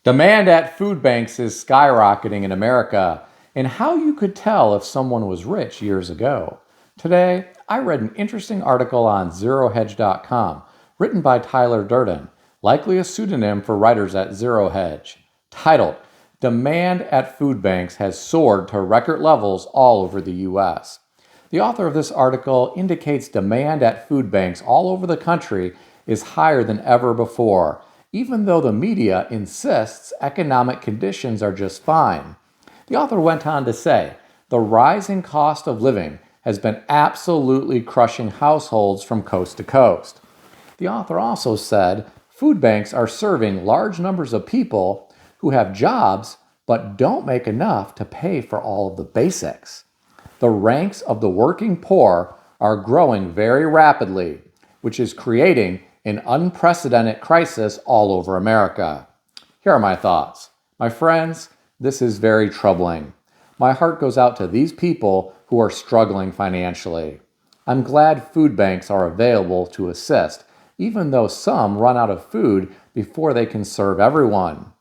Demand at food banks is skyrocketing in America, and how you could tell if someone was rich years ago. Today, I read an interesting article on zerohedge.com written by Tyler Durden, likely a pseudonym for writers at Zero Hedge, titled Demand at Food Banks Has Soared to Record Levels All Over the U.S. The author of this article indicates demand at food banks all over the country is higher than ever before, even though the media insists economic conditions are just fine. The author went on to say, the rising cost of living has been absolutely crushing households from coast to coast. The author also said, food banks are serving large numbers of people who have jobs but don't make enough to pay for all of the basics. The ranks of the working poor are growing very rapidly, which is creating an unprecedented crisis all over America. Here are my thoughts. My friends, this is very troubling. My heart goes out to these people who are struggling financially. I'm glad food banks are available to assist, even though some run out of food before they can serve everyone.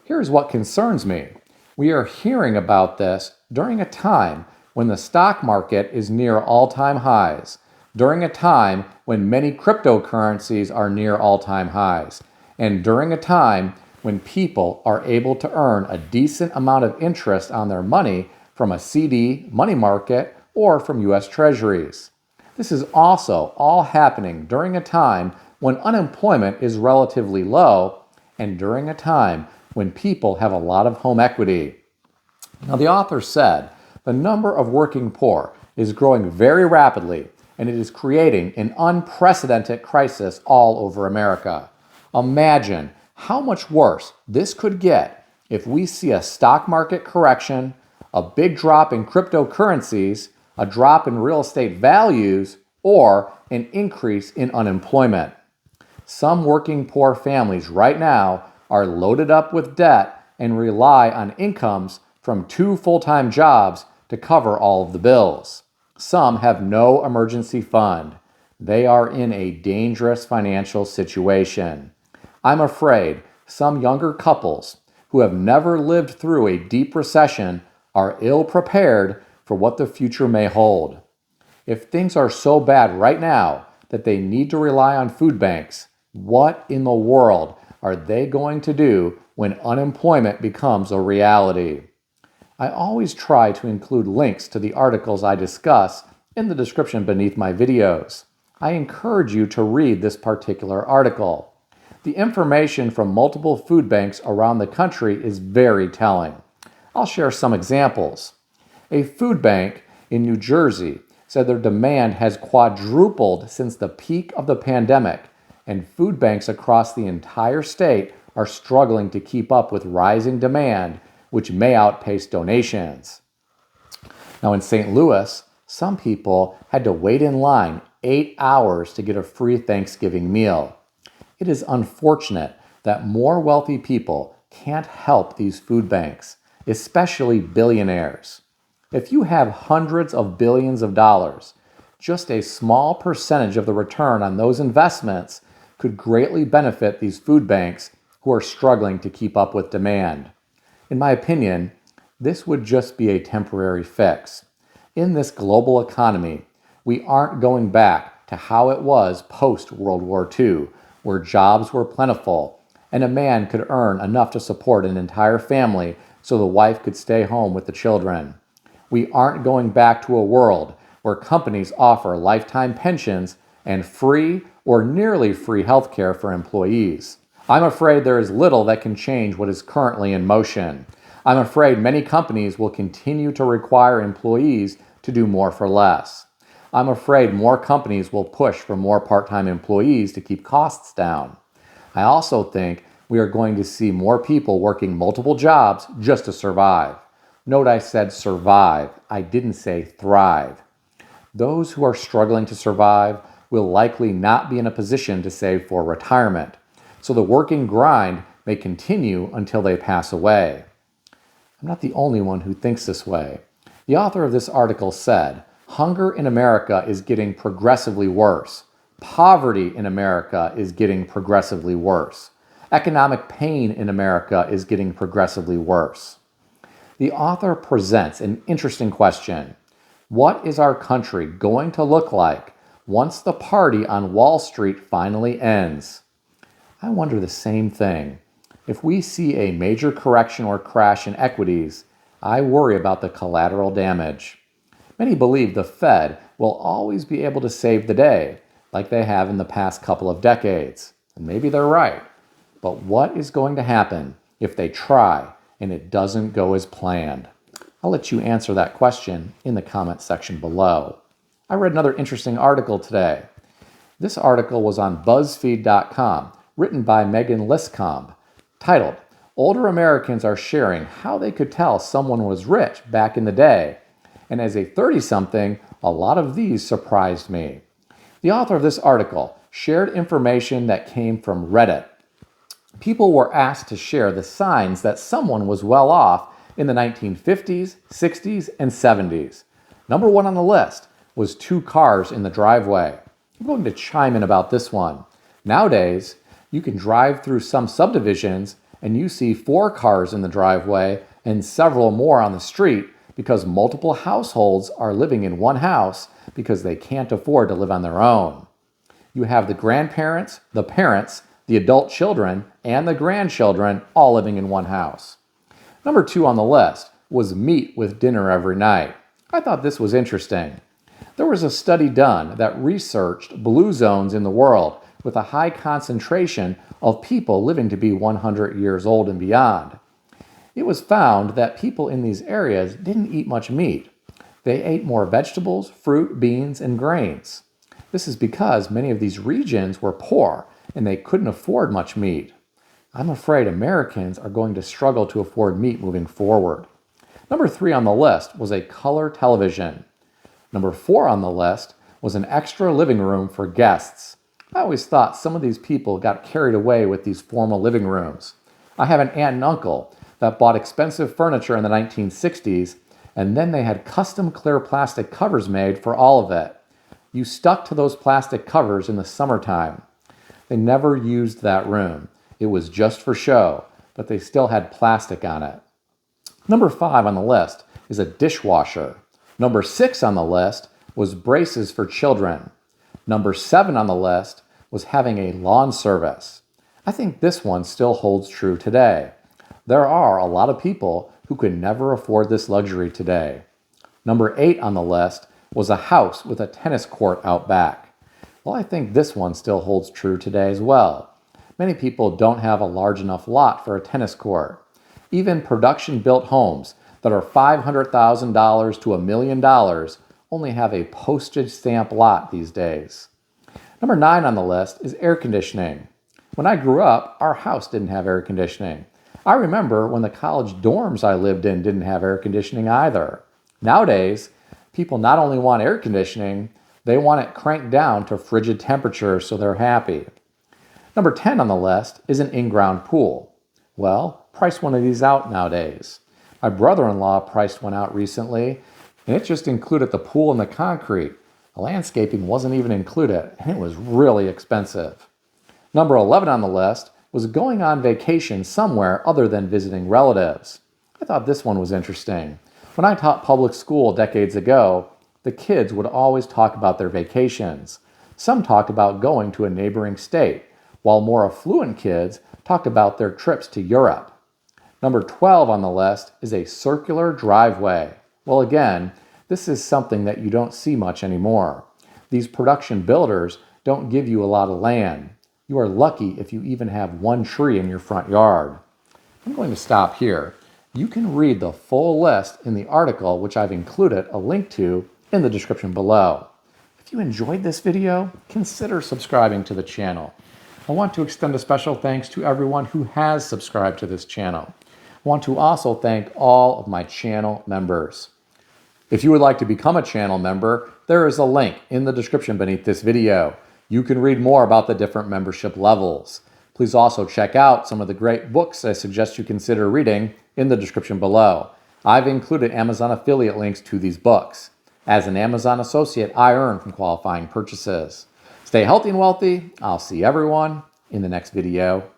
Here's what concerns me. We are hearing about this during a time when the stock market is near all-time highs, during a time when many cryptocurrencies are near all-time highs, and during a time when people are able to earn a decent amount of interest on their money from a CD, money market, or from U.S. Treasuries. This is also all happening during a time when unemployment is relatively low and during a time when people have a lot of home equity. Now, the author said, the number of working poor is growing very rapidly, and it is creating an unprecedented crisis all over America. Imagine how much worse this could get if we see a stock market correction, a big drop in cryptocurrencies, a drop in real estate values, or an increase in unemployment. Some working poor families right now are loaded up with debt and rely on incomes from 2 full-time jobs to cover all of the bills. Some have no emergency fund. They are in a dangerous financial situation. I'm afraid some younger couples who have never lived through a deep recession are ill prepared for what the future may hold. If things are so bad right now that they need to rely on food banks, what in the world are they going to do when unemployment becomes a reality? I always try to include links to the articles I discuss in the description beneath my videos. I encourage you to read this particular article. The information from multiple food banks around the country is very telling. I'll share some examples. A food bank in New Jersey said their demand has quadrupled since the peak of the pandemic, and food banks across the entire state are struggling to keep up with rising demand, which may outpace donations. Now in St. Louis, some people had to wait in line 8 hours to get a free Thanksgiving meal. It is unfortunate that more wealthy people can't help these food banks, especially billionaires. If you have hundreds of billions of dollars, just a small percentage of the return on those investments could greatly benefit these food banks who are struggling to keep up with demand. In my opinion, this would just be a temporary fix. In this global economy, we aren't going back to how it was post-World War II, where jobs were plentiful and a man could earn enough to support an entire family so the wife could stay home with the children. We aren't going back to a world where companies offer lifetime pensions and free or nearly free health care for employees. I'm afraid there is little that can change what is currently in motion. I'm afraid many companies will continue to require employees to do more for less. I'm afraid more companies will push for more part-time employees to keep costs down. I also think we are going to see more people working multiple jobs just to survive. Note I said survive. I didn't say thrive. Those who are struggling to survive will likely not be in a position to save for retirement, so the working grind may continue until they pass away. I'm not the only one who thinks this way. The author of this article said, hunger in America is getting progressively worse. Poverty in America is getting progressively worse. Economic pain in America is getting progressively worse. The author presents an interesting question. What is our country going to look like once the party on Wall Street finally ends? I wonder the same thing. If we see a major correction or crash in equities, I worry about the collateral damage. Many believe the Fed will always be able to save the day, like they have in the past couple of decades. And maybe they're right. But what is going to happen if they try and it doesn't go as planned? I'll let you answer that question in the comment section below. I read another interesting article today. This article was on BuzzFeed.com, written by Megan Liscombe, titled, "Older Americans are sharing how they could tell someone was rich back in the day." And as a 30-something, a lot of these surprised me. The author of this article shared information that came from Reddit. People were asked to share the signs that someone was well off in the 1950s, 60s, and 70s. Number one on the list was 2 cars in the driveway. I'm going to chime in about this one. Nowadays, you can drive through some subdivisions and you see 4 cars in the driveway and several more on the street because multiple households are living in one house because they can't afford to live on their own. You have the grandparents, the parents, the adult children, and the grandchildren all living in one house. Number 2 on the list was meat with dinner every night. I thought this was interesting. There was a study done that researched blue zones in the world with a high concentration of people living to be 100 years old and beyond. It was found that people in these areas didn't eat much meat. They ate more vegetables, fruit, beans, and grains. This is because many of these regions were poor and they couldn't afford much meat. I'm afraid Americans are going to struggle to afford meat moving forward. Number 3 on the list was a color television. Number 4 on the list was an extra living room for guests. I always thought some of these people got carried away with these formal living rooms. I have an aunt and uncle that bought expensive furniture in the 1960s, and then they had custom clear plastic covers made for all of it. You stuck to those plastic covers in the summertime. They never used that room. It was just for show, but they still had plastic on it. Number 5 on the list is a dishwasher. Number 6 on the list was braces for children. Number 7 on the list was having a lawn service. I think this one still holds true today. There are a lot of people who could never afford this luxury today. Number 8 on the list was a house with a tennis court out back. Well, I think this one still holds true today as well. Many people don't have a large enough lot for a tennis court. Even production-built homes that are $500,000 to $1 million only have a postage stamp lot these days. Number 9 on the list is air conditioning. When I grew up, our house didn't have air conditioning. I remember when the college dorms I lived in didn't have air conditioning either. Nowadays, people not only want air conditioning, they want it cranked down to frigid temperatures so they're happy. Number 10 on the list is an in-ground pool. Well, price one of these out nowadays. My brother-in-law priced one out recently, and it just included the pool and the concrete. The landscaping wasn't even included, and it was really expensive. Number 11 on the list was going on vacation somewhere other than visiting relatives. I thought this one was interesting. When I taught public school decades ago, the kids would always talk about their vacations. Some talked about going to a neighboring state, while more affluent kids talked about their trips to Europe. Number 12 on the list is a circular driveway. Well, again, this is something that you don't see much anymore. These production builders don't give you a lot of land. You are lucky if you even have one tree in your front yard. I'm going to stop here. You can read the full list in the article, which I've included a link to in the description below. If you enjoyed this video, consider subscribing to the channel. I want to extend a special thanks to everyone who has subscribed to this channel. I want to also thank all of my channel members. If you would like to become a channel member, there is a link in the description beneath this video. You can read more about the different membership levels. Please also check out some of the great books I suggest you consider reading in the description below. I've included Amazon affiliate links to these books. As an Amazon associate, I earn from qualifying purchases. Stay healthy and wealthy. I'll see everyone in the next video.